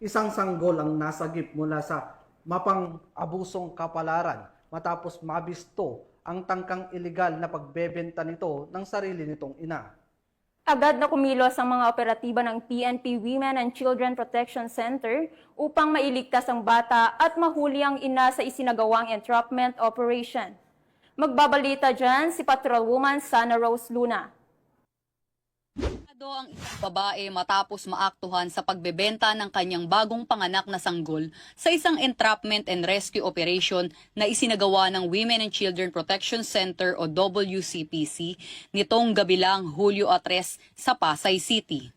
Isang sanggol ang nasagip mula sa mapang-abusong kapalaran matapos mabisto ang tangkang ilegal na pagbebenta nito ng sarili nitong ina. Agad na kumilos ang mga operatiba ng PNP Women and Children Protection Center upang mailigtas ang bata at mahuli ang ina sa isinagawang entrapment operation. Magbabalita dyan si Patrolwoman Sana Rose Luna. Ang isang babae matapos maaktuhan sa pagbebenta ng kanyang bagong panganak na sanggol sa isang entrapment and rescue operation na isinagawa ng Women and Children Protection Center o WCPC nitong gabi lang Hulyo 3 sa Pasay City.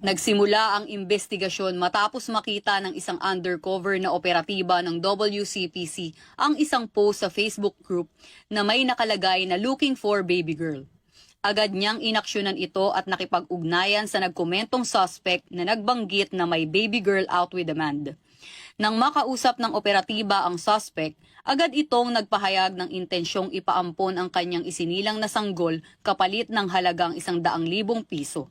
Nagsimula ang investigasyon matapos makita ng isang undercover na operatiba ng WCPC ang isang post sa Facebook group na may nakalagay na looking for baby girl. Agad niyang inaksyonan ito at nakipag-ugnayan sa nagkomentong suspect na nagbanggit na may baby girl out with demand. Nang makausap ng operatiba ang suspect, agad itong nagpahayag ng intensyong ipaampon ang kanyang isinilang na sanggol kapalit ng halagang 100,000 piso.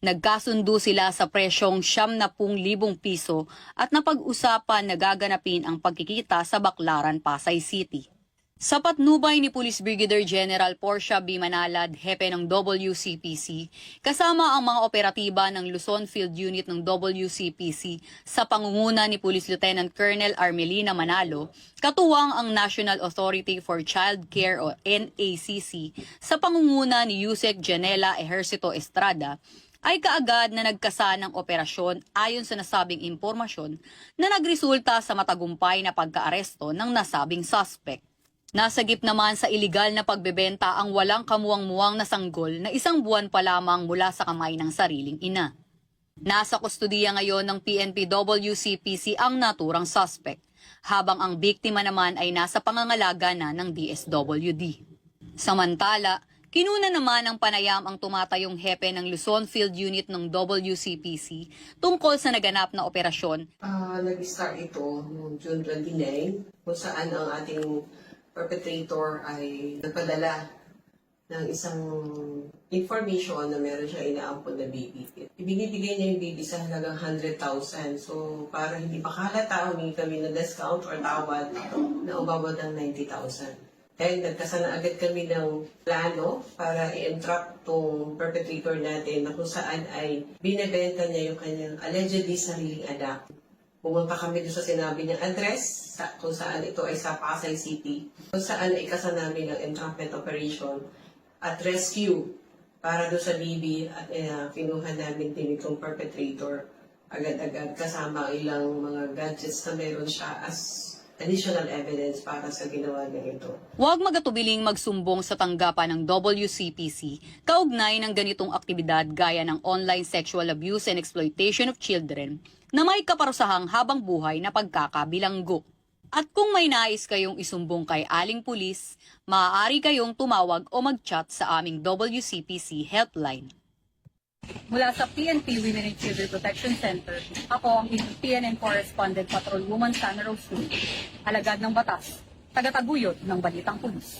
Nagkasundo sila sa presyong 70,000 piso at napag-usapan na gaganapin ang pagkikita sa Baclaran, Pasay City. Sa patnubay ni Police Brigadier General Portia B. Manalad, hepe ng WCPC, kasama ang mga operatiba ng Luzon Field Unit ng WCPC sa pangunguna ni Police Lieutenant Colonel Armelina Manalo, katuwang ang National Authority for Child Care o NACC sa pangunguna ni Yusek Janela Ejercito Estrada, ay kaagad na nagkasa ng operasyon ayon sa nasabing impormasyon na nagresulta sa matagumpay na pagkaaresto ng nasabing suspect. Nasagip naman sa iligal na pagbebenta ang walang kamuwang-muwang na sanggol na 1 buwan pa lamang mula sa kamay ng sariling ina. Nasa kustudiya ngayon ng PNP WCPC ang naturang suspect, habang ang biktima naman ay nasa pangangalaga na ng DSWD. Samantala, kinuna naman ng panayam ang tumatayong hepe ng Luzon Field Unit ng WCPC tungkol sa naganap na operasyon. Nag-start ito noong June 29 kung saan ang ating perpetrator ay nagpadala ng isang information na meron siya inaampon na baby. Ibinibigay niya yung baby sa halagang 100,000. So, para hindi pakalata, humingi kami ng discount or tawad na umabot ng 90,000. Dahil nagkasana agad kami ng plano para i-entrap tong perpetrator natin na kung saan ay binibenta niya yung kanyang allegedly sariling anak. Pumunta kami doon sa sinabi niyang address, kung saan ito ay sa Pasay City, kung saan ay kasama namin ng entrapment operation at rescue para doon sa baby at kinuha namin din itong perpetrator agad-agad kasama ilang mga gadgets na meron siya as additional evidence para sa ginawa niya ito. Huwag magatubiling magsumbong sa tanggapan ng WCPC kaugnay ng ganitong aktibidad gaya ng online sexual abuse and exploitation of children na may kaparusahang habang buhay na pagkakabilanggo. At kung may nais kayong isumbong kay Aling Pulis, maaari kayong tumawag o mag-chat sa aming WCPC helpline. Mula sa PNP Women and Children Protection Center, ako ang inyong PNN Correspondent Patrolwoman Sana Rose Luna, alagad ng batas, tagataguyod ng Balitang Pulis.